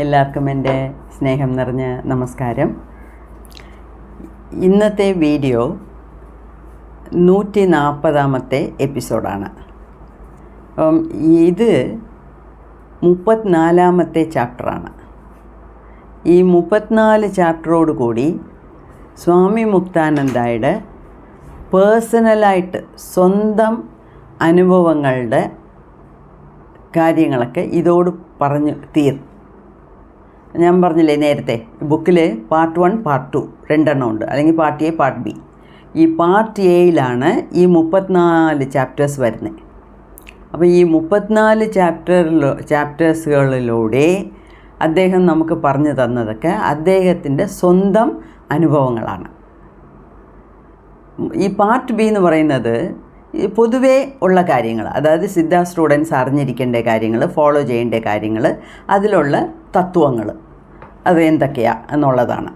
എല്ലാവർക്കും എൻ്റെ സ്നേഹം നിറഞ്ഞ നമസ്കാരം. ഇന്നത്തെ വീഡിയോ 140ാമത്തെ എപ്പിസോഡാണ്. അപ്പം ഇത് 34ാമത്തെ ചാപ്റ്ററാണ്. ഈ 34 ചാപ്റ്ററോട് കൂടി സ്വാമി മുക്താനന്ദയുടെ പേഴ്സണലായിട്ട് സ്വന്തം അനുഭവങ്ങളുടെ കാര്യങ്ങളൊക്കെ ഇതോട് പറഞ്ഞു തീർന്നു. ഞാൻ പറഞ്ഞില്ലേ നേരത്തെ, ബുക്കിൽ പാർട്ട് 1 പാർട്ട് 2 രണ്ടെണ്ണം ഉണ്ട്, അല്ലെങ്കിൽ പാർട്ട് എ പാർട്ട് ബി. ഈ പാർട്ട് എയിലാണ് ഈ 34 ചാപ്റ്റേഴ്സ് വരുന്നത്. അപ്പോൾ ഈ 34 ചാപ്റ്റേഴ്സുകളിലൂടെ അദ്ദേഹം നമുക്ക് പറഞ്ഞു തന്നതൊക്കെ അദ്ദേഹത്തിൻ്റെ സ്വന്തം അനുഭവങ്ങളാണ്. ഈ പാർട്ട് ബി എന്ന് പറയുന്നത് പൊതുവേ ഉള്ള കാര്യങ്ങൾ, അതായത് സിദ്ധ സ്റ്റുഡൻസ് അറിഞ്ഞിരിക്കേണ്ട കാര്യങ്ങൾ, ഫോളോ ചെയ്യേണ്ട കാര്യങ്ങൾ, അതിലുള്ള തത്വങ്ങൾ അത് എന്തൊക്കെയാണ് എന്നുള്ളതാണ്.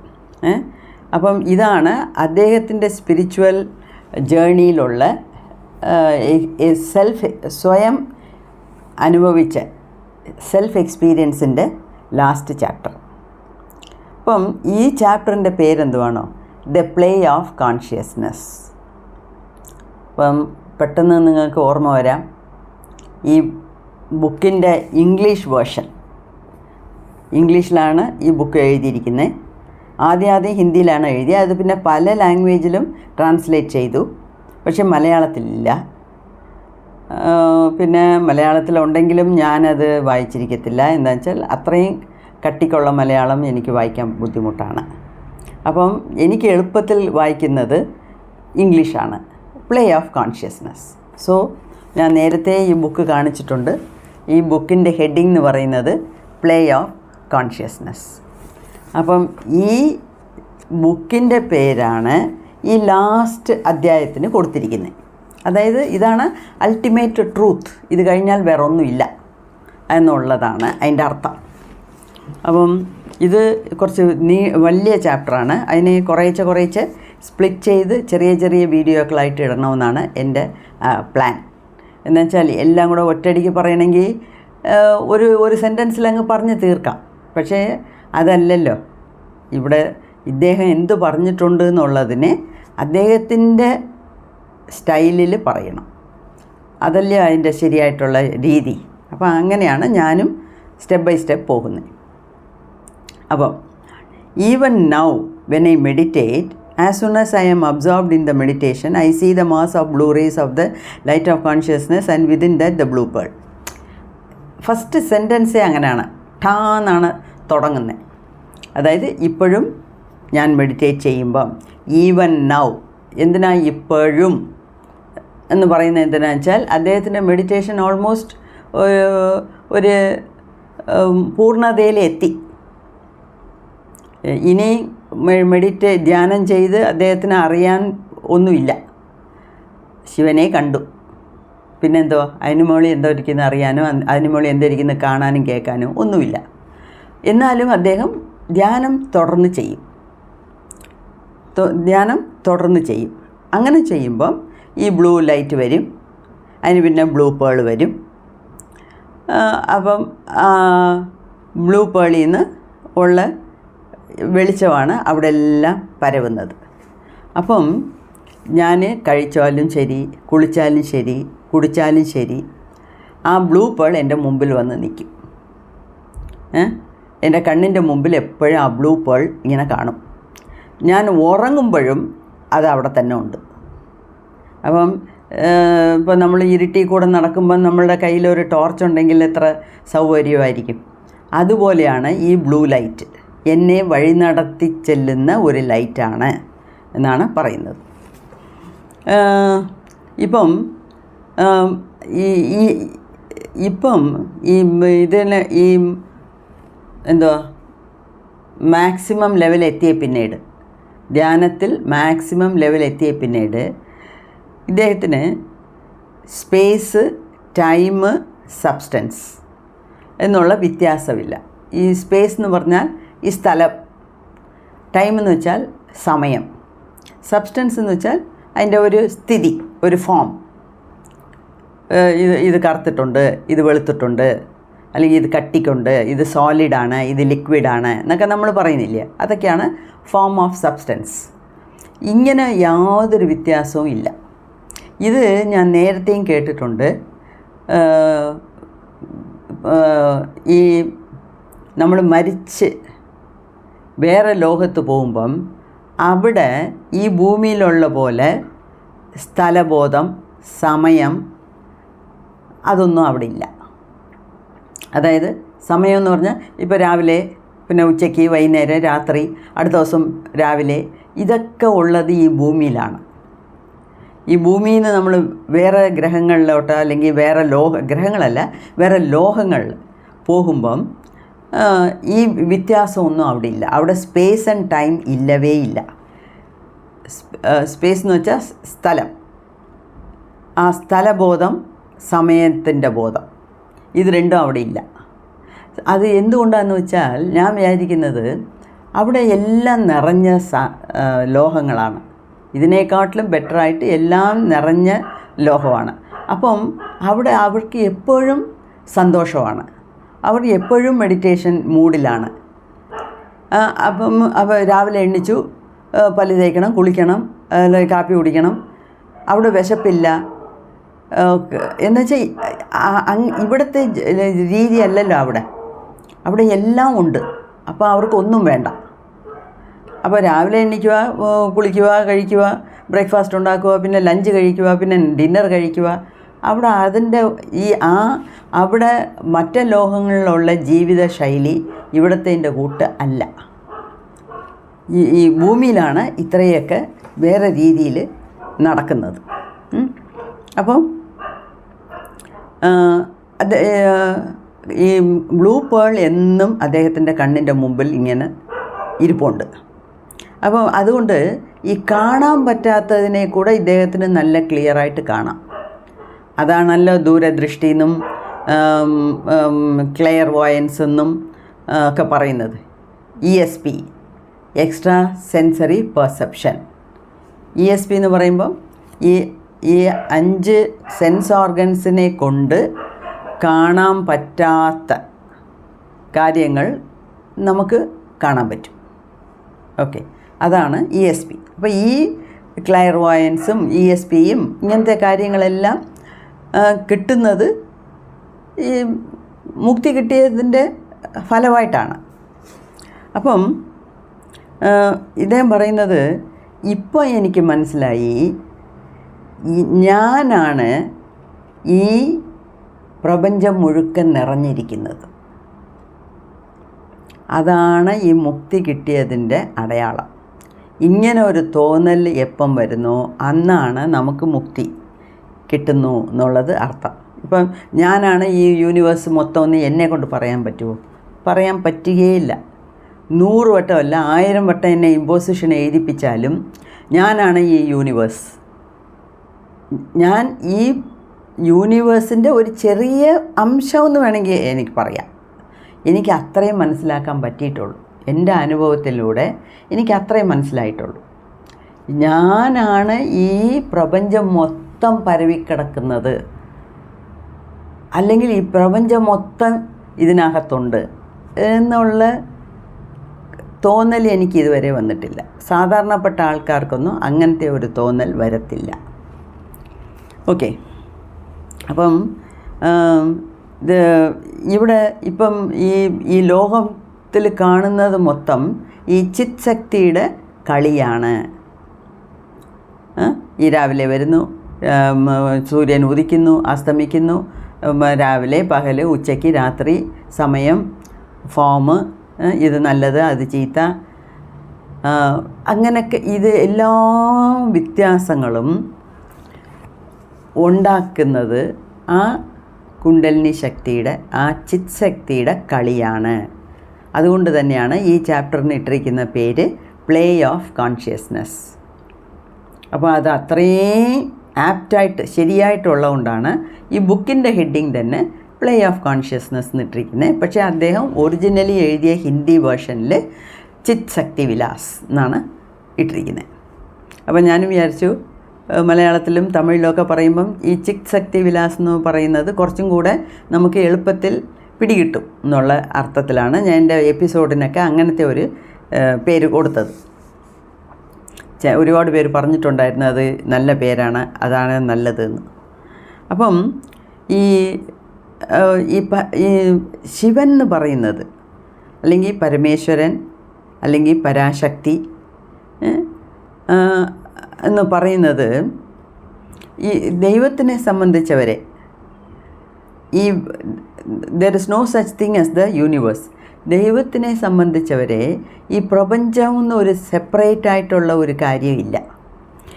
അപ്പം ഇതാണ് അദ്ദേഹത്തിൻ്റെ സ്പിരിച്വൽ ജേണിയിലുള്ള സ്വയം അനുഭവിച്ച സെൽഫ് എക്സ്പീരിയൻസിൻ്റെ ലാസ്റ്റ് ചാപ്റ്റർ. അപ്പം ഈ ചാപ്റ്ററിൻ്റെ പേരെന്തുവാണോ? The play of consciousness. അപ്പം പെട്ടെന്ന് നിങ്ങൾക്ക് ഓർമ്മ വരാം, ഈ ബുക്കിൻ്റെ ഇംഗ്ലീഷ് വേർഷൻ, ഇംഗ്ലീഷിലാണ് ഈ ബുക്ക് എഴുതിയിരിക്കുന്നത്. ആദ്യം ഹിന്ദിയിലാണ് എഴുതിയത്, അത് പിന്നെ പല ലാംഗ്വേജിലും ട്രാൻസ്ലേറ്റ് ചെയ്തു, പക്ഷെ മലയാളത്തിലില്ല. പിന്നെ മലയാളത്തിലുണ്ടെങ്കിലും ഞാനത് വായിച്ചിരിക്കത്തില്ല. എന്താ വെച്ചാൽ അത്രയും കട്ടിക്കുള്ള മലയാളം എനിക്ക് വായിക്കാൻ ബുദ്ധിമുട്ടാണ്. അപ്പം എനിക്ക് എളുപ്പത്തിൽ വായിക്കുന്നത് ഇംഗ്ലീഷാണ്, പ്ലേ ഓഫ് കോൺഷ്യസ്നെസ്. സോ ഞാൻ നേരത്തെ ഈ ബുക്ക് കാണിച്ചിട്ടുണ്ട്. ഈ ബുക്കിൻ്റെ ഹെഡിങ് എന്ന് പറയുന്നത് പ്ലേ ഓഫ് കോൺഷ്യസ്നെസ്. അപ്പം ഈ ബുക്കിൻ്റെ പേരാണ് ഈ ലാസ്റ്റ് അധ്യായത്തിന് കൊടുത്തിരിക്കുന്നത്. അതായത് ഇതാണ് അൾട്ടിമേറ്റ് ട്രൂത്ത്, ഇത് കഴിഞ്ഞാൽ വേറെ ഒന്നുമില്ല എന്നുള്ളതാണ് അതിൻ്റെ അർത്ഥം. അപ്പം ഇത് കുറച്ച് വലിയ ചാപ്റ്ററാണ്. അതിനെ കുറേശ്ശെ സ്പ്ലിറ്റ് ചെയ്ത് ചെറിയ ചെറിയ വീഡിയോകളായിട്ട് ഇടണമെന്നാണ് എൻ്റെ പ്ലാൻ. എന്നുവെച്ചാൽ എല്ലാം കൂടെ ഒറ്റയടിക്ക് പറയണമെങ്കിൽ ഒരു സെൻറ്റൻസിലങ്ങ് പറഞ്ഞ് തീർക്കാം. പക്ഷേ അതല്ലല്ലോ, ഇവിടെ ഇദ്ദേഹം എന്ത് പറഞ്ഞിട്ടുണ്ട് എന്നുള്ളതിനെ അദ്ദേഹത്തിൻ്റെ സ്റ്റൈലിൽ പറയണം. അതല്ലേ അതിൻ്റെ ശരിയായിട്ടുള്ള രീതി. അപ്പോൾ അങ്ങനെയാണ് ഞാനും സ്റ്റെപ്പ് ബൈ സ്റ്റെപ്പ് പോകുന്നത്. അപ്പം even now when I meditate, as soon as I am absorbed in the meditation, I see the mass of blue rays of the light of consciousness and within that the blue pearl. First സെൻറ്റൻസേ അങ്ങനെയാണ്, ഠാ എന്നാണ് തുടങ്ങുന്നത്. അതായത് ഇപ്പോഴും ഞാൻ meditate ചെയ്യുമ്പം, even now, എന്തിനാ ഇപ്പോഴും എന്ന് പറയുന്നത് എന്തിനാണെന്ന് വെച്ചാൽ അദ്ദേഹത്തിൻ്റെ മെഡിറ്റേഷൻ ഓൾമോസ്റ്റ് ഒരു പൂർണ്ണതയിലെത്തി. ഇനി ധ്യാനം ചെയ്ത് അദ്ദേഹത്തിന് അറിയാൻ ഒന്നുമില്ല. ശിവനെ കണ്ടു, പിന്നെന്തോ അതിന് മുകളിൽ എന്തോ ഇരിക്കുന്നത് അറിയാനോ അതിന് മുകളിൽ എന്തോ ഇരിക്കുന്നത് കാണാനും കേൾക്കാനോ ഒന്നുമില്ല. എന്നാലും അദ്ദേഹം ധ്യാനം തുടർന്ന് ചെയ്യും. അങ്ങനെ ചെയ്യുമ്പം ഈ ബ്ലൂ ലൈറ്റ് വരും, അതിന് പിന്നെ ബ്ലൂ പേൾ വരും. അപ്പം ബ്ലൂ പേളിൽ നിന്ന് ഉള്ള വെളിച്ചമാണ് അവിടെ എല്ലാം പരവുന്നത്. അപ്പം ഞാൻ കഴിച്ചാലും ശരി, കുളിച്ചാലും ശരി, കുടിച്ചാലും ശരി, ആ ബ്ലൂ പേൾ എൻ്റെ മുമ്പിൽ വന്ന് നിൽക്കും. എൻ്റെ കണ്ണിൻ്റെ മുമ്പിൽ എപ്പോഴും ആ ബ്ലൂ പേൾ ഇങ്ങനെ കാണും. ഞാൻ ഉറങ്ങുമ്പോഴും അത് അവിടെ തന്നെ ഉണ്ട്. അപ്പം ഇപ്പോൾ നമ്മൾ ഇരുട്ടിൽ കൂടെ നടക്കുമ്പം നമ്മളുടെ കയ്യിലൊരു ടോർച്ച് ഉണ്ടെങ്കിൽ എത്ര സൗകര്യമായിരിക്കും. അതുപോലെയാണ് ഈ ബ്ലൂ ലൈറ്റ്, എന്നെ വഴി നടത്തി ചെല്ലുന്ന ഒരു ലൈറ്റാണ് എന്നാണ് പറയുന്നത്. ഇപ്പം ഇതിന് ഈ എന്തുവാ മാക്സിമം ലെവൽ എത്തിയ പിന്നീട്, ധ്യാനത്തിൽ മാക്സിമം ലെവൽ എത്തിയ പിന്നീട് ഇദ്ദേഹത്തിന് സ്പേസ്, ടൈം, സബ്സ്റ്റൻസ് എന്നുള്ള വ്യത്യാസമില്ല. ഈ സ്പേസ് എന്ന് പറഞ്ഞാൽ ഈ സ്ഥലം, ടൈം എന്ന് വെച്ചാൽ സമയം, സബ്സ്റ്റൻസ് എന്ന് വെച്ചാൽ അതിൻ്റെ ഒരു സ്ഥിതി, ഒരു ഫോം. ഇത് കറുത്തിട്ടുണ്ട്, ഇത് വെളുത്തിട്ടുണ്ട്, അല്ലെങ്കിൽ ഇത് കട്ടിക്കുണ്ട്, ഇത് സോളിഡാണ്, ഇത് ലിക്വിഡാണ് എന്നൊക്കെ നമ്മൾ പറയുന്നില്ലേ, അതൊക്കെയാണ് ഫോം ഓഫ് സബ്സ്റ്റൻസ്. ഇങ്ങനെ യാതൊരു വ്യത്യാസവും ഇല്ല. ഇത് ഞാൻ നേരത്തെയും കേട്ടിട്ടുണ്ട്. ഈ നമ്മൾ മരിച്ച് വേറെ ലോകത്ത് പോകുമ്പം അവിടെ ഈ ഭൂമിയിലുള്ള പോലെ സ്ഥലബോധം, സമയം അതൊന്നും അവിടെ ഇല്ല. അതായത് സമയം എന്ന് പറഞ്ഞാൽ ഇപ്പോൾ രാവിലെ, പിന്നെ ഉച്ചയ്ക്ക്, വൈകുന്നേരം, രാത്രി, അടുത്ത ദിവസം രാവിലെ, ഇതൊക്കെ ഉള്ളത് ഈ ഭൂമിയിലാണ്. ഈ ഭൂമിയിൽ നിന്ന് നമ്മൾ വേറെ ഗ്രഹങ്ങളിലോട്ട് അല്ലെങ്കിൽ വേറെ ഗ്രഹങ്ങളല്ല, വേറെ ലോകങ്ങൾ പോകുമ്പം ഈ വ്യത്യാസമൊന്നും അവിടെ ഇല്ല. അവിടെ സ്പേസ് ആൻഡ് ടൈം ഇല്ലവേ ഇല്ല. സ്പേസ് എന്ന് വെച്ചാൽ സ്ഥലം, ആ സ്ഥലബോധം, സമയത്തിൻ്റെ ബോധം, ഇത് രണ്ടും അവിടെ ഇല്ല. അത് എന്തുകൊണ്ടാണെന്ന് വെച്ചാൽ ഞാൻ വിചാരിക്കുന്നത് അവിടെ എല്ലാം നിറഞ്ഞ ലോഹങ്ങളാണ്. ഇതിനേക്കാട്ടിലും ബെറ്ററായിട്ട് എല്ലാം നിറഞ്ഞ ലോഹമാണ്. അപ്പം അവിടെ അവർക്ക് എപ്പോഴും സന്തോഷമാണ്, അവർ എപ്പോഴും മെഡിറ്റേഷൻ മൂഡിലാണ്. അപ്പം രാവിലെ എണ്ണിച്ചു, പല്ല് തേക്കണം, കുളിക്കണം, അല്ലെങ്കിൽ കാപ്പി കുടിക്കണം, അവിടെ വിശപ്പില്ല. എന്നുവെച്ചാൽ ഇവിടുത്തെ രീതിയല്ലല്ലോ അവിടെ എല്ലാം ഉണ്ട്. അപ്പോൾ അവർക്കൊന്നും വേണ്ട. അപ്പോൾ രാവിലെ എണ്ണിക്കുക, കുളിക്കുക, കഴിക്കുക, ബ്രേക്ക്ഫാസ്റ്റ് ഉണ്ടാക്കുക, പിന്നെ ലഞ്ച് കഴിക്കുക, പിന്നെ ഡിന്നർ കഴിക്കുക. അവിടെ അതിൻ്റെ അവിടെ മറ്റ് ലോകങ്ങളിലുള്ള ജീവിത ശൈലി ഇവിടത്തേൻ്റെ കൂട്ട് അല്ല. ഈ ഭൂമിയിലാണ് ഇത്രയൊക്കെ വേറെ രീതിയിൽ നടക്കുന്നത്. അപ്പം ഈ ബ്ലൂ പേൾ എന്നും അദ്ദേഹത്തിൻ്റെ കണ്ണിൻ്റെ മുമ്പിൽ ഇങ്ങനെ ഇരിപ്പുണ്ട്. അപ്പോൾ അതുകൊണ്ട് ഈ കാണാൻ പറ്റാത്തതിനെ കൂടെ ഇദ്ദേഹത്തിന് നല്ല ക്ലിയറായിട്ട് കാണാം. അതാണല്ലോ ദൂരദൃഷ്ടി എന്നും ക്ലെയർ വോയൻസ് എന്നും ഒക്കെ പറയുന്നത്. ESP, extra sensory perception. ESP എന്ന് പറയുമ്പം ഈ 5 സെൻസ് ഓർഗൻസിനെ കൊണ്ട് കാണാൻ പറ്റാത്ത കാര്യങ്ങൾ നമുക്ക് കാണാൻ പറ്റും. ഓക്കെ, അതാണ് ESP. അപ്പോൾ ഈ ക്ലെയർ വോയൻസും ESPയും ഇങ്ങനത്തെ കാര്യങ്ങളെല്ലാം കിട്ടുന്നത് ഈ മുക്തി കിട്ടിയതിൻ്റെ ഫലമായിട്ടാണ്. അപ്പം ഇദ്ദേഹം പറയുന്നത്, ഇപ്പോൾ എനിക്ക് മനസ്സിലായി, ഞാനാണ് ഈ പ്രപഞ്ചം മുഴുക്കൻ നിറഞ്ഞിരിക്കുന്നത്. അതാണ് ഈ മുക്തി കിട്ടിയതിൻ്റെ അടയാളം. ഇങ്ങനെ ഒരു തോന്നൽ എപ്പം വരുന്നോ അന്നാണ് നമുക്ക് മുക്തി കിട്ടുന്നു എന്നുള്ളത് അർത്ഥം. ഇപ്പം ഞാനാണ് ഈ യൂണിവേഴ്സ് മൊത്തം എന്ന് എന്നെ കൊണ്ട് പറയാൻ പറ്റുമോ? പറയാൻ പറ്റുകയില്ല. 100 വട്ടമല്ല 1000 വട്ടം എന്നെ ഇമ്പോസിഷൻ എഴുതിപ്പിച്ചാലും ഞാനാണ് ഈ യൂണിവേഴ്സ്. ഞാൻ ഈ യൂണിവേഴ്സിൻ്റെ ഒരു ചെറിയ അംശമെന്ന് വേണമെങ്കിൽ എനിക്ക് പറയാം. എനിക്ക് അത്രയും മനസ്സിലാക്കാൻ പറ്റിയിട്ടുള്ളൂ. എൻ്റെ അനുഭവത്തിലൂടെ എനിക്ക് അത്രയും മനസ്സിലായിട്ടുള്ളൂ. ഞാനാണ് ഈ പ്രപഞ്ചം മൊത്തം പരവിക്കിടക്കുന്നത്, അല്ലെങ്കിൽ ഈ പ്രപഞ്ചം മൊത്തം ഇതിനകത്തുണ്ട് എന്നുള്ള തോന്നൽ എനിക്ക് ഇതുവരെ വന്നിട്ടില്ല. സാധാരണപ്പെട്ട ആൾക്കാർക്കൊന്നും അങ്ങനത്തെ ഒരു തോന്നൽ വരത്തില്ല. ഓക്കെ, അപ്പം ഇവിടെ ഇപ്പം ഈ ലോകത്തിൽ കാണുന്നത് മൊത്തം ഈ ചിത് ശക്തിയുടെ കളിയാണ്. ഈ രാവിലെ വരുന്നു, സൂര്യൻ ഉദിക്കുന്നു, അസ്തമിക്കുന്നു, രാവിലെ, പകൽ, ഉച്ചയ്ക്ക്, രാത്രി, സമയം, ഫോം, ഇത് നല്ലത്, അത് ചീത്ത, അങ്ങനെയൊക്കെ ഇത് എല്ലാ വ്യത്യാസങ്ങളും ഉണ്ടാക്കുന്നത് ആ കുണ്ടലിനി ശക്തിയുടെ, ആ ചിത് ശക്തിയുടെ കളിയാണ്. അതുകൊണ്ട് തന്നെയാണ് ഈ ചാപ്റ്ററിന് ഇട്ടിരിക്കുന്ന പേര് പ്ലേ ഓഫ് കോൺഷ്യസ്നെസ്. അപ്പോൾ അത് അത്രയും ആപ്റ്റായിട്ട് ശരിയായിട്ടുള്ളതുകൊണ്ടാണ് ഈ ബുക്കിൻ്റെ ഹെഡിങ് തന്നെ പ്ലേ ഓഫ് കോൺഷ്യസ്നെസ് എന്നിട്ടിരിക്കുന്നത്. പക്ഷേ അദ്ദേഹം ഒറിജിനലി എഴുതിയ ഹിന്ദി വേർഷനിൽ ചിത് ശക്തി വിലാസ് എന്നാണ് ഇട്ടിരിക്കുന്നത്. അപ്പോൾ ഞാനും വിചാരിച്ചു മലയാളത്തിലും തമിഴിലൊക്കെ പറയുമ്പം ഈ ചിത് ശക്തി വിലാസ് എന്ന് പറയുന്നത് കുറച്ചും കൂടെ നമുക്ക് എളുപ്പത്തിൽ പിടികിട്ടും എന്നുള്ള അർത്ഥത്തിലാണ് ഞാൻ എൻ്റെ എപ്പിസോഡിനൊക്കെ അങ്ങനത്തെ ഒരു പേര് കൊടുത്തത്. ഒരുപാട് പേര് പറഞ്ഞിട്ടുണ്ടായിരുന്നു അത് നല്ല പേരാണ്, അതാണ് നല്ലതെന്ന്. അപ്പം ഈ ശിവൻ എന്ന് പറയുന്നത്, അല്ലെങ്കിൽ പരമേശ്വരൻ, അല്ലെങ്കിൽ പരാശക്തി എന്ന് പറയുന്നത് ഈ ദൈവത്തിനെ സംബന്ധിച്ചവരെ, ഈ there is no such thing as the universe. ദൈവത്തിനെ സംബന്ധിച്ചവരെ ഈ പ്രപഞ്ചം എന്നൊരു സെപ്പറേറ്റ് ആയിട്ടുള്ള ഒരു കാര്യമില്ല.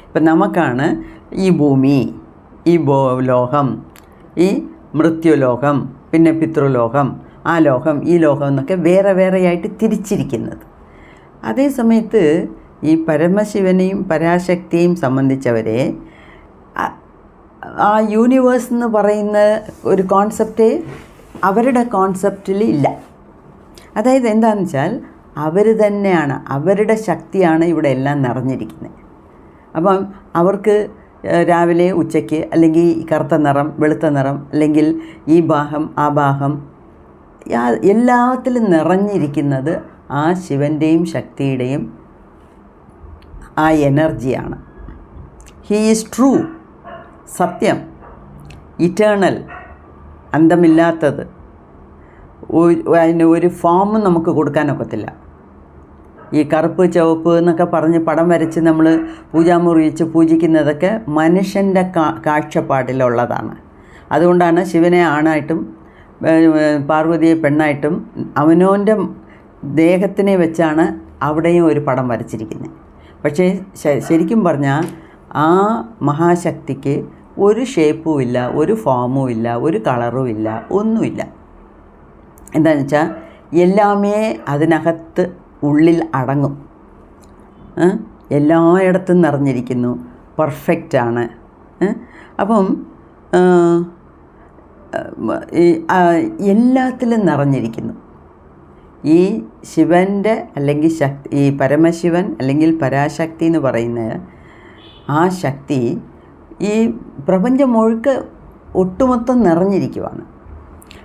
ഇപ്പം നമുക്കാണ് ഈ ഭൂമി, ഈ ലോകം, ഈ മൃത്യുലോകം, പിന്നെ പിതൃലോകം, ആ ലോകം, ഈ ലോകം എന്നൊക്കെ വേറെ വേറെയായിട്ട് തിരിച്ചിരിക്കുന്നത്. അതേ സമയത്ത് ഈ പരമശിവനെയും പരാശക്തിയെയും സംബന്ധിച്ചവരെ ആ യൂണിവേഴ്സ് എന്ന് പറയുന്ന ഒരു കോൺസെപ്റ്റ് അവരുടെ കോൺസെപ്റ്റിൽ ഇല്ല. അതായത് എന്താണെന്ന് വെച്ചാൽ അവർ തന്നെയാണ്, അവരുടെ ശക്തിയാണ് ഇവിടെ എല്ലാം നിറഞ്ഞിരിക്കുന്നത്. അപ്പം അവർക്ക് രാവിലെ ഉച്ചയ്ക്ക് അല്ലെങ്കിൽ കറുത്ത നിറം, വെളുത്ത നിറം, അല്ലെങ്കിൽ ഈ ഭാഗം ആ ഭാഗം, എല്ലാത്തിലും നിറഞ്ഞിരിക്കുന്നത് ആ ശിവൻ്റെയും ശക്തിയുടെയും ആ എനർജിയാണ്. ഹീ ഈസ് ട്രൂ, സത്യം, ഇറ്റേണൽ, അന്തമില്ലാത്തത്. അതിന് ഒരു ഫോമും നമുക്ക് കൊടുക്കാനൊക്കത്തില്ല. ഈ കറുപ്പ് ചുവപ്പ് എന്നൊക്കെ പറഞ്ഞ് പടം വരച്ച് നമ്മൾ പൂജാമുറി വെച്ച് പൂജിക്കുന്നതൊക്കെ മനുഷ്യൻ്റെ കാഴ്ചപ്പാടിലുള്ളതാണ്. അതുകൊണ്ടാണ് ശിവനെ ആണായിട്ടും പാർവതിയെ പെണ്ണായിട്ടും അവനവൻ്റെ ദേഹത്തിനെ വെച്ചാണ് അവിടെയും ഒരു പടം വരച്ചിരിക്കുന്നത്. പക്ഷേ ശരിക്കും പറഞ്ഞാൽ ആ മഹാശക്തിക്ക് ഒരു ഷേപ്പും ഇല്ല, ഒരു ഫോമും ഇല്ല, ഒരു കളറും ഇല്ല, ഒന്നുമില്ല. എന്താണെന്ന് വെച്ചാൽ എല്ലാമേ അതിനകത്ത് ഉള്ളിൽ അടങ്ങും. എല്ലായിടത്തും നിറഞ്ഞിരിക്കുന്നു, പെർഫെക്റ്റാണ്. അപ്പം എല്ലാത്തിലും നിറഞ്ഞിരിക്കുന്നു. ഈ ശിവൻ്റെ അല്ലെങ്കിൽ ഈ പരമശിവൻ അല്ലെങ്കിൽ പരാശക്തി എന്ന് പറയുന്ന ആ ശക്തി ഈ പ്രപഞ്ചം മുഴുക്ക ഒട്ടുമൊത്തം നിറഞ്ഞിരിക്കുവാണ്.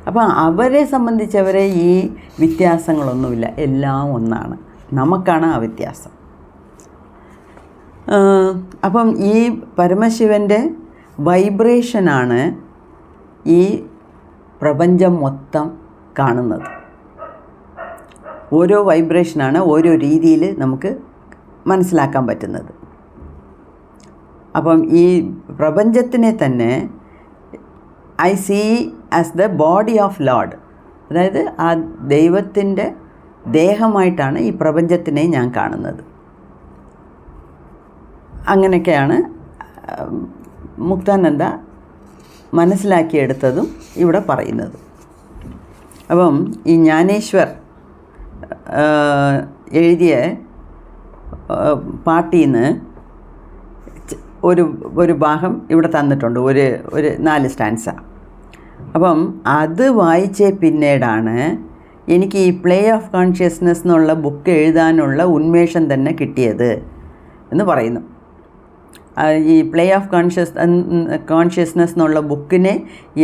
അപ്പോൾ അവരെ സംബന്ധിച്ചവരെ ഈ വ്യത്യാസങ്ങളൊന്നുമില്ല, എല്ലാം ഒന്നാണ്. നമുക്കാണ് ആ വ്യത്യാസം. അപ്പം ഈ പരമശിവൻ്റെ വൈബ്രേഷനാണ് ഈ പ്രപഞ്ചം മൊത്തം കാണുന്നത്. ഓരോ വൈബ്രേഷനാണ് ഓരോ രീതിയിൽ നമുക്ക് മനസ്സിലാക്കാൻ പറ്റുന്നത്. അപ്പം ഈ പ്രപഞ്ചത്തിനെ തന്നെ I see as the body of Lord, അതായത് ആ ദൈവത്തിൻ്റെ ദേഹമായിട്ടാണ് ഈ പ്രപഞ്ചത്തിനെ ഞാൻ കാണുന്നത്. അങ്ങനെയൊക്കെയാണ് മുക്താനന്ദ മനസ്സിലാക്കിയെടുത്തതും ഇവിടെ പറയുന്നത്. അപ്പം ഈ ജ്ഞാനേശ്വർ എഴുതിയ പാട്ടിൽ നിന്ന് ഒരു ഭാഗം ഇവിടെ തന്നിട്ടുണ്ട്, ഒരു 4 സ്റ്റാൻസ. അപ്പം അത് വായിച്ച പിന്നീടാണ് എനിക്ക് ഈ പ്ലേ ഓഫ് കോൺഷ്യസ്നെസ് എന്നുള്ള ബുക്ക് എഴുതാനുള്ള ഉന്മേഷം തന്നെ കിട്ടിയത് എന്ന് പറയുന്നു. ഈ പ്ലേ ഓഫ് കോൺഷ്യസ്നെസ് എന്നുള്ള ബുക്കിനെ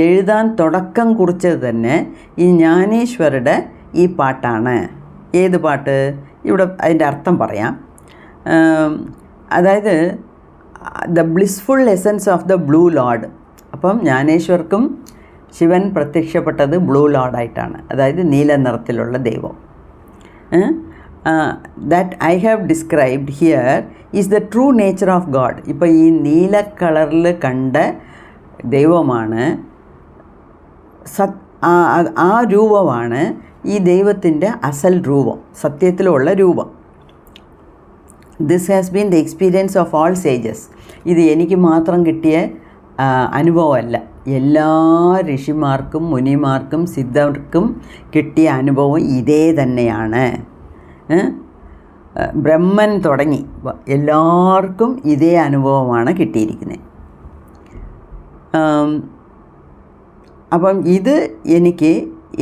എഴുതാൻ തുടക്കം കുറിച്ചത് തന്നെ ഈ ജ്ഞാനേശ്വരുടെ ഈ പാട്ടാണ്. ഏത് പാട്ട്? ഇവിടെ അതിൻ്റെ അർത്ഥം പറയാം. അതായത് the blissful essence of the blue Lord. അപ്പം ജ്ഞാനേശ്വർക്കും ശിവൻ പ്രത്യക്ഷപ്പെട്ടത് ബ്ലൂ ലോർഡായിട്ടാണ്, അതായത് നീല നിറത്തിലുള്ള ദൈവം. That I have described here is the true nature of God. ഇപ്പോൾ ഈ നീല കളറിൽ കണ്ട ദൈവമാണ്, ആ രൂപമാണ് ഈ ദൈവത്തിൻ്റെ അസൽ രൂപം, സത്യത്തിലുള്ള രൂപം. This has been the experience of all sages. ഇത് എനിക്ക് മാത്രം കിട്ടിയ അനുഭവമല്ല, എല്ലാ ഋഷിമാർക്കും മുനിമാർക്കും സിദ്ധർക്കും കിട്ടിയ അനുഭവം ഇതേ തന്നെയാണ്. ബ്രഹ്മൻ തുടങ്ങി എല്ലാവർക്കും ഇതേ അനുഭവമാണ് കിട്ടിയിരിക്കുന്നത്. അപ്പം ഇത് എനിക്ക്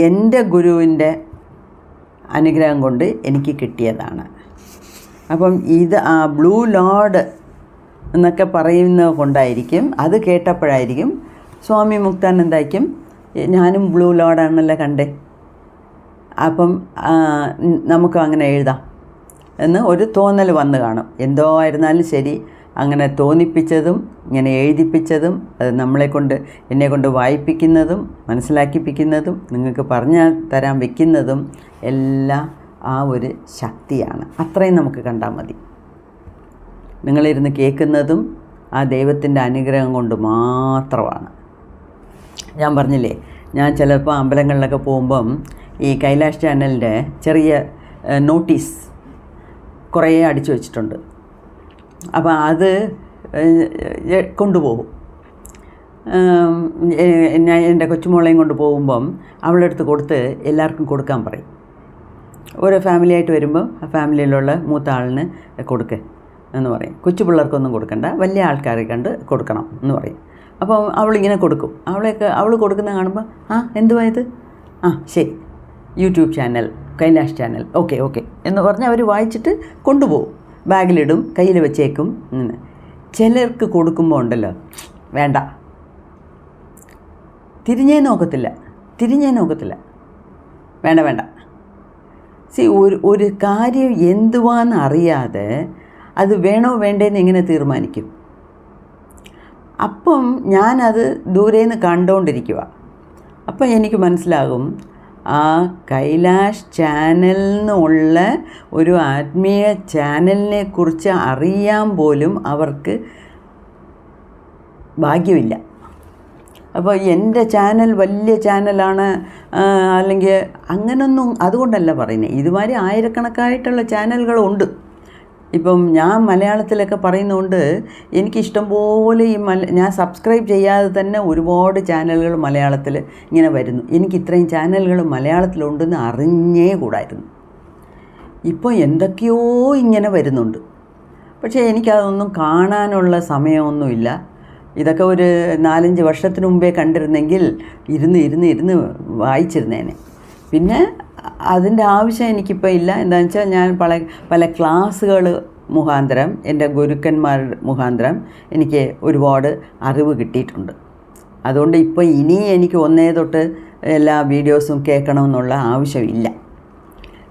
എൻ്റെ ഗുരുവിൻ്റെ അനുഗ്രഹം കൊണ്ട് എനിക്ക് കിട്ടിയതാണ്. അപ്പം ഇത് ആ ബ്ലൂ ലോർഡ് എന്നൊക്കെ പറയുന്നത് കൊണ്ടായിരിക്കും, അത് കേട്ടപ്പോഴായിരിക്കും സ്വാമി മുക്താനന്ദയ്ക്കും ഞാനും ബ്ലൂ ലോഡാണല്ലോ കണ്ടേ, അപ്പം നമുക്കും അങ്ങനെ എഴുതാം എന്ന് ഒരു തോന്നൽ വന്ന് കാണും. എന്തോ ആയിരുന്നാലും ശരി, അങ്ങനെ തോന്നിപ്പിച്ചതും ഇങ്ങനെ എഴുതിപ്പിച്ചതും അത് എന്നെക്കൊണ്ട് വായിപ്പിക്കുന്നതും മനസ്സിലാക്കിപ്പിക്കുന്നതും നിങ്ങൾക്ക് പറഞ്ഞു തരാൻ വെക്കുന്നതും എല്ലാം ആ ഒരു ശക്തിയാണ്. അത്രയും നമുക്ക് കണ്ടാൽ മതി. നിങ്ങളിരുന്ന് കേൾക്കുന്നതും ആ ദൈവത്തിൻ്റെ അനുഗ്രഹം കൊണ്ട് മാത്രമാണ്. ഞാൻ പറഞ്ഞില്ലേ, ഞാൻ ചിലപ്പോൾ അമ്പലങ്ങളിലൊക്കെ പോകുമ്പം ഈ കൈലാഷ് ചാനലിൻ്റെ ചെറിയ നോട്ടീസ് കുറേ അടിച്ചു വച്ചിട്ടുണ്ട്. അപ്പോൾ അത് കൊണ്ടുപോകും. ഞാൻ എൻ്റെ കൊച്ചുമോളെയും കൊണ്ട് പോകുമ്പം അവളുടെ അടുത്ത് കൊടുത്ത് എല്ലാവർക്കും കൊടുക്കാൻ പറയും. ഓരോ ഫാമിലിയായിട്ട് വരുമ്പോൾ ആ ഫാമിലിയിലുള്ള മൂത്ത ആളിന് കൊടുക്കുക എന്ന് പറയും. കൊച്ചു പിള്ളേർക്കൊന്നും കൊടുക്കണ്ട, വലിയ ആൾക്കാരെ കണ്ട് കൊടുക്കണം എന്ന് പറയും. അപ്പോൾ അവളിങ്ങനെ കൊടുക്കും. അവൾ കൊടുക്കുന്ന കാണുമ്പോൾ എന്തുവാ ഇത്? ശരി, YouTube channel, Kailash channel, okay എന്ന് പറഞ്ഞ് അവർ വായിച്ചിട്ട് കൊണ്ടുപോകും. ബാഗിലിടും, കയ്യിൽ വെച്ചേക്കും. ചിലർക്ക് കൊടുക്കുമ്പോൾ ഉണ്ടല്ലോ, വേണ്ട, തിരിഞ്ഞേ നോക്കത്തില്ല, വേണ്ട. ഒരു കാര്യം എന്തുവാന്ന് അറിയാതെ അത് വേണോ വേണ്ടേന്ന് എങ്ങനെ തീരുമാനിക്കും? അപ്പം ഞാനത് ദൂരേന്ന് കണ്ടുകൊണ്ടിരിക്കുക. അപ്പം എനിക്ക് മനസ്സിലാകും, ആ കൈലാഷ് ചാനലിനുള്ള ഒരു ആത്മീയ ചാനലിനെ കുറിച്ച് അറിയാൻ പോലും അവർക്ക് ഭാഗ്യമില്ല. അപ്പോൾ എൻ്റെ ചാനൽ വലിയ ചാനലാണ് അല്ലെങ്കിൽ അങ്ങനൊന്നും അതുകൊണ്ടല്ല പറയുന്നത്. ഇതുമാതിരി ആയിരക്കണക്കായിട്ടുള്ള ചാനലുകളുണ്ട്. ഇപ്പം ഞാൻ മലയാളത്തിലൊക്കെ പറയുന്നതുകൊണ്ട് എനിക്കിഷ്ടം പോലെ ഞാൻ സബ്സ്ക്രൈബ് ചെയ്യാതെ തന്നെ ഒരുപാട് ചാനലുകൾ മലയാളത്തിൽ ഇങ്ങനെ വരുന്നു. എനിക്ക് ഇത്രയും ചാനലുകൾ മലയാളത്തിലുണ്ടെന്ന് അറിഞ്ഞേ കൂടായിരുന്നു. ഇപ്പോൾ എന്തൊക്കെയോ ഇങ്ങനെ വരുന്നുണ്ട്. പക്ഷേ എനിക്കതൊന്നും കാണാനുള്ള സമയമൊന്നുമില്ല. ഇതൊക്കെ ഒരു 4-5 വർഷത്തിന് മുമ്പേ കണ്ടിരുന്നെങ്കിൽ ഇരുന്ന് വായിച്ചിരുന്നേനെ. പിന്നെ അതിൻ്റെ ആവശ്യം എനിക്കിപ്പോൾ ഇല്ല. എന്താണെന്ന് വെച്ചാൽ ഞാൻ പല ക്ലാസ്സുകൾ മുഖാന്തരം, എൻ്റെ ഗുരുക്കന്മാർ മുഖാന്തരം എനിക്ക് ഒരുപാട് അറിവ് കിട്ടിയിട്ടുണ്ട്. അതുകൊണ്ട് ഇപ്പോൾ ഇനി എനിക്ക് ഒന്നേ തൊട്ട് എല്ലാ വീഡിയോസും കേൾക്കണമെന്നുള്ള ആവശ്യമില്ല.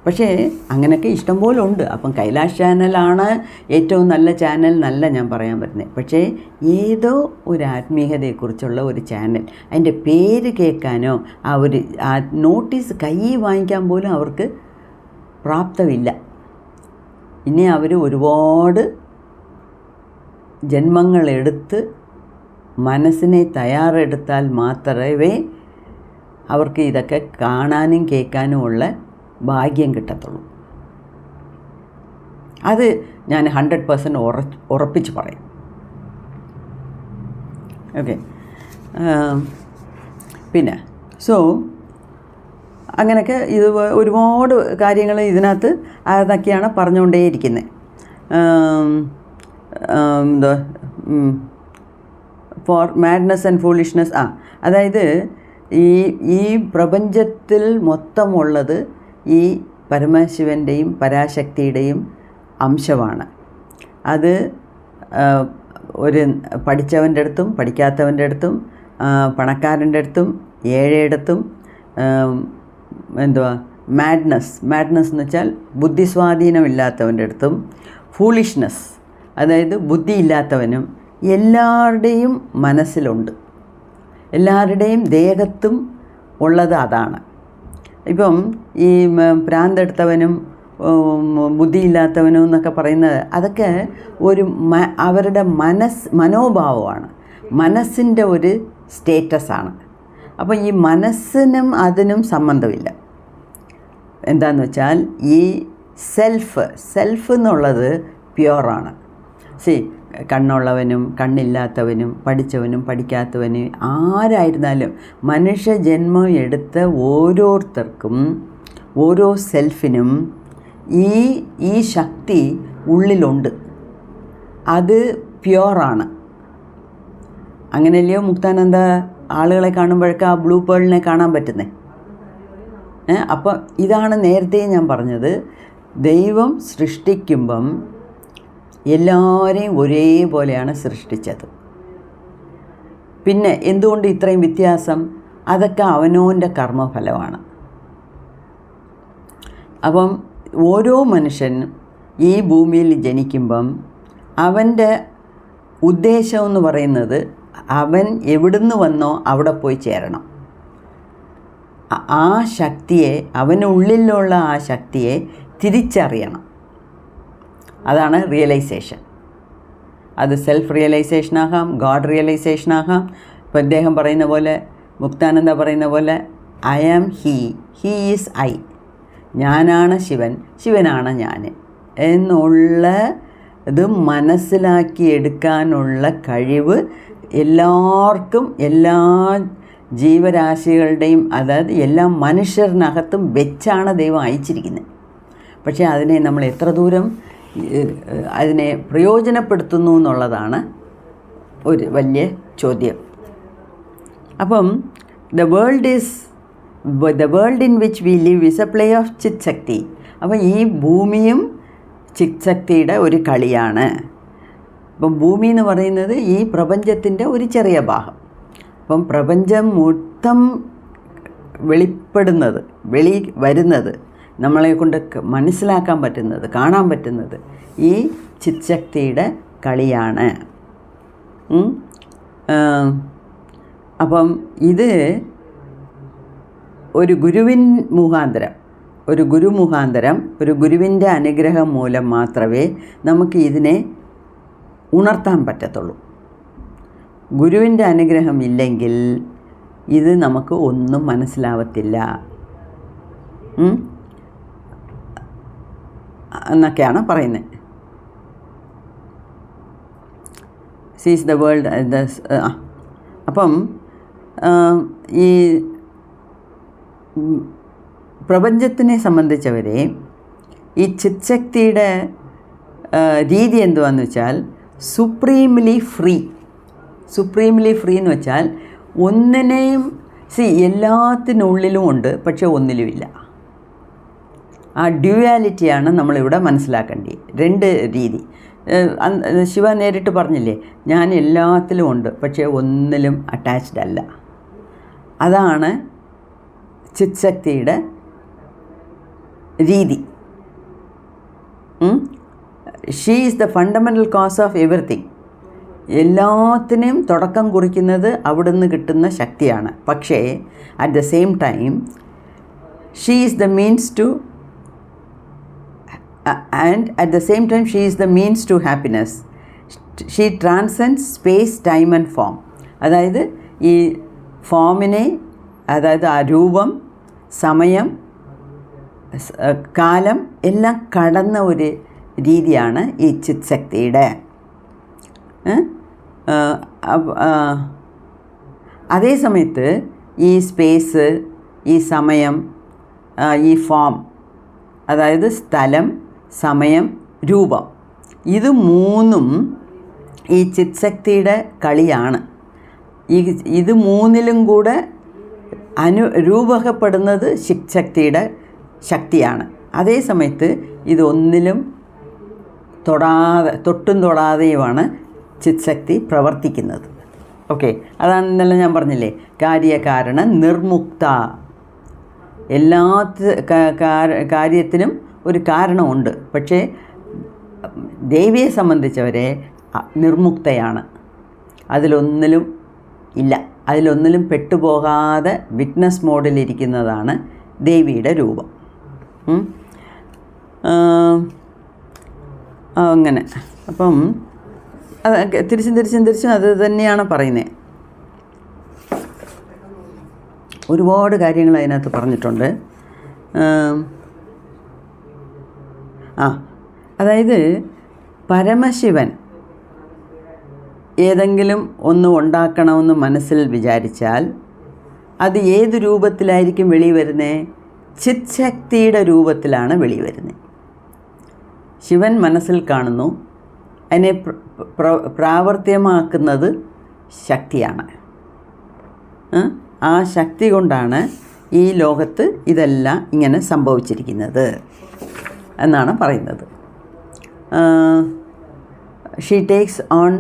പക്ഷേ അങ്ങനെയൊക്കെ ഇഷ്ടംപോലെ ഉണ്ട്. അപ്പം കൈലാഷ് ചാനലാണ് ഏറ്റവും നല്ല ചാനൽ എന്നല്ല ഞാൻ പറയാൻ പറ്റുന്നത്. പക്ഷേ ഏതോ ഒരു ആത്മീയതയെക്കുറിച്ചുള്ള ഒരു ചാനൽ, അതിൻ്റെ പേര് കേൾക്കാനോ ആ നോട്ടീസ് കയ്യിൽ വാങ്ങിക്കാൻ പോലും അവർക്ക് പ്രാപ്തമില്ല. ഇനി അവർ ഒരുപാട് ജന്മങ്ങളെടുത്ത് മനസ്സിനെ തയ്യാറെടുത്താൽ മാത്രമേ അവർക്ക് ഇതൊക്കെ കാണാനും കേൾക്കാനുമുള്ള ഭാഗ്യം കിട്ടത്തുള്ളൂ. അത് ഞാൻ 100% ഉറപ്പിച്ച് പറയും. ഓക്കെ. പിന്നെ അങ്ങനെയൊക്കെ ഇത് ഒരുപാട് കാര്യങ്ങൾ ഇതിനകത്ത് അതൊക്കെയാണ് പറഞ്ഞുകൊണ്ടേയിരിക്കുന്നത്. For madness and foolishness. അതായത് ഈ പ്രപഞ്ചത്തിൽ മൊത്തമുള്ളത് ഈ പരമശിവൻ്റെയും പരാശക്തിയുടെയും അംശമാണ്. അത് ഒരു പഠിച്ചവൻ്റെ അടുത്തും പഠിക്കാത്തവൻ്റെ അടുത്തും പണക്കാരൻ്റെ അടുത്തും ഏഴയിടത്തും മാഡ്നസ് എന്ന് വെച്ചാൽ ബുദ്ധിസ്വാധീനമില്ലാത്തവൻ്റെ അടുത്തും, ഫൂളിഷ്നെസ് അതായത് ബുദ്ധിയില്ലാത്തവനും എല്ലാവരുടെയും മനസ്സിലുണ്ട്, എല്ലാവരുടെയും ദേഹത്തും ഉള്ളത് അതാണ്. ഇപ്പം ഈ ഭ്രാന്തെടുത്തവനും ബുദ്ധിയില്ലാത്തവനും എന്നൊക്കെ പറയുന്നത് അതൊക്കെ അവരുടെ മനോഭാവമാണ്, മനസ്സിൻ്റെ ഒരു സ്റ്റേറ്റസാണ്. അപ്പോൾ ഈ മനസ്സിനും അതിനും സംബന്ധമില്ല. എന്താണെന്ന് വെച്ചാൽ ഈ സെൽഫ് എന്നുള്ളത് പ്യുവറാണ്. കണ്ണുള്ളവനും കണ്ണില്ലാത്തവനും പഠിച്ചവനും പഠിക്കാത്തവനും ആരായിരുന്നാലും മനുഷ്യജന്മം എടുത്ത ഓരോരുത്തർക്കും ഓരോ സെൽഫിനും ഈ ശക്തി ഉള്ളിലുണ്ട്. അത് പ്യുവറാണ്. അങ്ങനെയല്ലയോ മുക്താനന്ദ ആളുകളെ കാണുമ്പോഴൊക്കെ ആ ബ്ലൂ പേളിനെ കാണാൻ പറ്റുന്നത്. അപ്പം ഇതാണ് നേരത്തെ ഞാൻ പറഞ്ഞത്, ദൈവം സൃഷ്ടിക്കുമ്പം എല്ലാവരെയും ഒരേപോലെയാണ് സൃഷ്ടിച്ചത്. പിന്നെ എന്തുകൊണ്ട് ഇത്രയും വ്യത്യാസം? അതൊക്കെ അവനവൻ്റെ കർമ്മഫലമാണ്. അപ്പം ഓരോ മനുഷ്യനും ഈ ഭൂമിയിൽ ജനിക്കുമ്പം അവൻ്റെ ഉദ്ദേശമെന്ന് പറയുന്നത് അവൻ എവിടുന്ന് വന്നോ അവിടെ പോയി ചേരണം. ആ ശക്തിയെ, അവനുള്ളിലുള്ള ആ ശക്തിയെ തിരിച്ചറിയണം. അതാണ് റിയലൈസേഷൻ. അത് സെൽഫ് റിയലൈസേഷനാകാം, ഗോഡ് റിയലൈസേഷനാകാം. ഇപ്പോൾ അദ്ദേഹം പറയുന്ന പോലെ, മുക്താനന്ദ പറയുന്ന പോലെ, I am he is I. ഞാനാണ് ശിവൻ, ശിവനാണ് ഞാൻ എന്നുള്ള ഇത് മനസ്സിലാക്കിയെടുക്കാനുള്ള കഴിവ് എല്ലാവർക്കും, എല്ലാ ജീവരാശികളുടെയും, അതായത് എല്ലാ മനുഷ്യരിനകത്തും വെച്ചാണ് ദൈവം അയച്ചിരിക്കുന്നത്. പക്ഷേ അതിനെ നമ്മൾ എത്ര ദൂരം അതിനെ പ്രയോജനപ്പെടുത്തുന്നു എന്നുള്ളതാണ് ഒരു വലിയ ചോദ്യം. അപ്പം the world in which we live is a play of chit shakti. അപ്പം ഈ ഭൂമിയും ചിത് ശക്തിയുടെ ഒരു കളിയാണ്. അപ്പം ഭൂമി എന്ന് പറയുന്നത് ഈ പ്രപഞ്ചത്തിൻ്റെ ഒരു ചെറിയ ഭാഗം. അപ്പം പ്രപഞ്ചം മൊത്തം വരുന്നത്, നമ്മളെ കൊണ്ട് മനസ്സിലാക്കാൻ പറ്റുന്നത്, കാണാൻ പറ്റുന്നത് ഈ ചിത് ശക്തിയുടെ കളിയാണ്. അപ്പം ഇത് ഒരു ഗുരു മുഖാന്തരം ഒരു ഗുരുവിൻ്റെ അനുഗ്രഹം മൂലം മാത്രമേ നമുക്ക് ഇതിനെ ഉണർത്താൻ പറ്റത്തുള്ളൂ. ഗുരുവിൻ്റെ അനുഗ്രഹം ഇല്ലെങ്കിൽ ഇത് നമുക്ക് ഒന്നും മനസ്സിലാവത്തില്ല എന്നൊക്കെയാണ് പറയുന്നത്. സീസ് ദ വേൾഡ്. അപ്പം ഈ പ്രപഞ്ചത്തിനെ സംബന്ധിച്ചവരെ ഈ ചിത് ശക്തിയുടെ രീതി എന്തുവാന്ന് വെച്ചാൽ സുപ്രീംലി ഫ്രീ എന്ന് വെച്ചാൽ ഒന്നിനെയും എല്ലാത്തിനുള്ളിലും ഉണ്ട്, പക്ഷെ ഒന്നിലുമില്ല. ആ ഡ്യുവാലിറ്റിയാണ് നമ്മളിവിടെ മനസ്സിലാക്കേണ്ടത്. രണ്ട് രീതി. ശിവ നേരിട്ട് പറഞ്ഞില്ലേ, ഞാൻ എല്ലാത്തിലും ഉണ്ട്, പക്ഷേ ഒന്നിലും അറ്റാച്ച്ഡ് അല്ല. അതാണ് ചിത് ശക്തിയുടെ രീതി. She is the fundamental cause of everything. എല്ലാത്തിനെയും തുടക്കം കുറിക്കുന്നത് അവിടുന്ന് കിട്ടുന്ന ശക്തിയാണ്. പക്ഷേ at the same time she is the means to she is the means to happiness. She transcends space, time and form. അതായത് ഈ ഫോമിനെ, അതായത് ആ രൂപം, സമയം, കാലം എല്ലാം കടന്ന ഒരു രീതിയാണ് ഈ ചിത് ശക്തിയുടെ. അതേ സമയത്ത് ഈ സ്പേസ്, ഈ സമയം, ഈ ഫോം, അതായത് സ്ഥലം, സമയം, രൂപം, ഇത് മൂന്നും ഈ ചിത് ശക്തിയുടെ കളിയാണ്. ഇത് മൂന്നിലും കൂടെ രൂപകപ്പെടുന്നത് ചിത് ശക്തിയുടെ ശക്തിയാണ്. അതേ സമയത്ത് ഇതൊന്നിലും തൊട്ടും തൊടാതെയുമാണ് ചിത് ശക്തി പ്രവർത്തിക്കുന്നത്. ഓക്കെ, അതാണ് ഇന്നലെ ഞാൻ പറഞ്ഞില്ലേ, കാര്യകാരണ നിർമുക്ത. എല്ലാ കാര്യത്തിനും ഒരു കാരണമുണ്ട്, പക്ഷേ ദേവിയെ സംബന്ധിച്ചവരെ നിർമുക്തയാണ്. അതിലൊന്നിലും ഇല്ല, അതിലൊന്നിലും പെട്ടുപോകാതെ വിറ്റ്നസ് മോഡിലിരിക്കുന്നതാണ് ദേവിയുടെ രൂപം. അങ്ങനെ അപ്പം അത് തിരിച്ചും അത് തന്നെയാണ് പറയുന്നത്. ഒരുപാട് കാര്യങ്ങൾ അതിനകത്ത് പറഞ്ഞിട്ടുണ്ട്. അതായത് പരമശിവൻ ഏതെങ്കിലും ഒന്ന് ഉണ്ടാക്കണമെന്ന് മനസ്സിൽ വിചാരിച്ചാൽ അത് ഏത് രൂപത്തിലായിരിക്കും വെളി വരുന്നത്? ചിത് ശക്തിയുടെ രൂപത്തിലാണ് വെളി വരുന്നത്. ശിവൻ മനസ്സിൽ കാണുന്നു, അതിനെ പ്രാവർത്തികമാക്കുന്നത് ശക്തിയാണ്. ആ ശക്തി കൊണ്ടാണ് ഈ ലോകത്ത് ഇതെല്ലാം ഇങ്ങനെ സംഭവിച്ചിരിക്കുന്നത് എന്നാണ് പറയുന്നത്. She takes on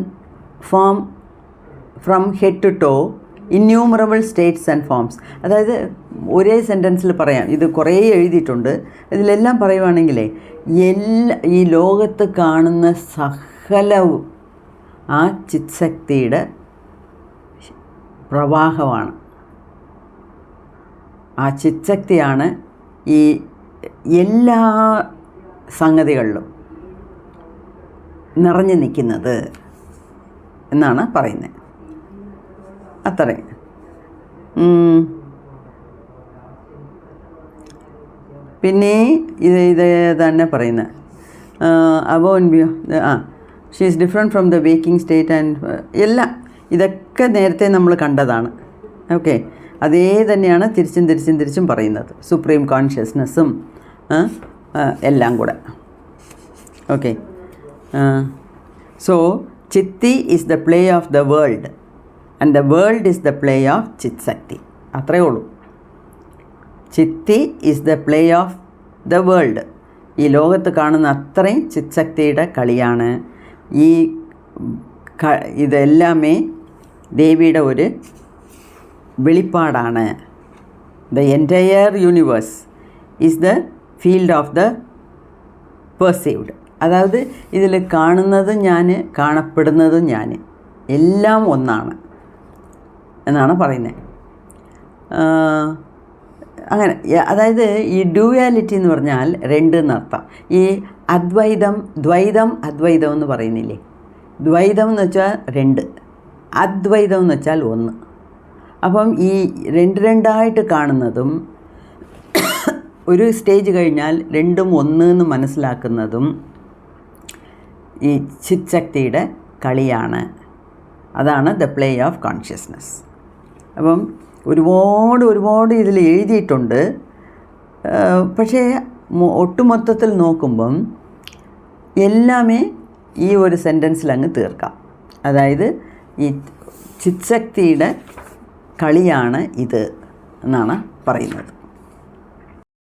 form from head to toe innumerable states and forms. അതായത് ഒരേ സെൻറ്റൻസിൽ പറയാം, ഇത് കുറേ എഴുതിയിട്ടുണ്ട്. ഇതിലെല്ലാം പറയുവാണെങ്കിലേ ഈ ലോകത്ത് കാണുന്ന സകലവും ആ ചിത്ശക്തിയുടെ പ്രവാഹമാണ്. ആ ചിത്ശക്തിയാണ് ഈ എല്ലാ സംഗതികളിലും നിറഞ്ഞു നിൽക്കുന്നത് എന്നാണ് പറയുന്നത്. അത്രയും. പിന്നെ ഇത് തന്നെ പറയുന്നത് she is different from the waking state and എല്ലാം ഇതൊക്കെ നേരത്തെ നമ്മൾ കണ്ടതാണ്. ഓക്കെ, അതേ തന്നെയാണ് തിരിച്ചും പറയുന്നത്. സുപ്രീം കോൺഷ്യസ്നെസ്സും എല്ലാം കൂടെ. Okay, so chiti is the play of the world and the world is the play of chitshakti. അത്രയേ ഉള്ളൂ. Chiti is the play of the world. ഈ ലോകത്ത് കാണുന്ന അത്രയും ചിത്ശക്തിയുടെ കളിയാണ്. ഇതെല്ലാമേ ദേവിയുടെ ഒരു വെളിപ്പാടാണ്. The entire universe is the field of the perceived. അതായത് ഇതിൽ കാണുന്നതും ഞാൻ, കാണപ്പെടുന്നതും ഞാൻ, എല്ലാം ഒന്നാണ് എന്നാണ് പറയുന്നത്. അങ്ങനെ അതായത് ഈ ഡ്യൂയാലിറ്റി എന്ന് പറഞ്ഞാൽ രണ്ട് എന്നർത്ഥം. ഈ ദ്വൈതം അദ്വൈതം എന്ന് പറയുന്നില്ലേ? ദ്വൈതം എന്ന് വെച്ചാൽ രണ്ട്, അദ്വൈതം എന്ന് വെച്ചാൽ ഒന്ന്. അപ്പം ഈ രണ്ടായിട്ട് കാണുന്നതും ഒരു സ്റ്റേജ് കഴിഞ്ഞാൽ രണ്ടും ഒന്ന് എന്ന് മനസ്സിലാക്കുന്നതും ഈ ചിത്ശക്തിയുടെ കളിയാണ്. അതാണ് ദ പ്ലേ ഓഫ് കോൺഷ്യസ്നസ്. അപ്പം ഒരുപാട് ഇതിൽ എഴുതിയിട്ടുണ്ട്. പക്ഷേ ഒട്ടുമൊത്തത്തിൽ നോക്കുമ്പം എല്ലാമേ ഈ ഒരു സെൻറ്റൻസിൽ അങ്ങ് തീർക്കാം. അതായത് ഈ ചിത്ശക്തിയുടെ കളിയാണ് ഇത് എന്നാണ് പറയുന്നത്.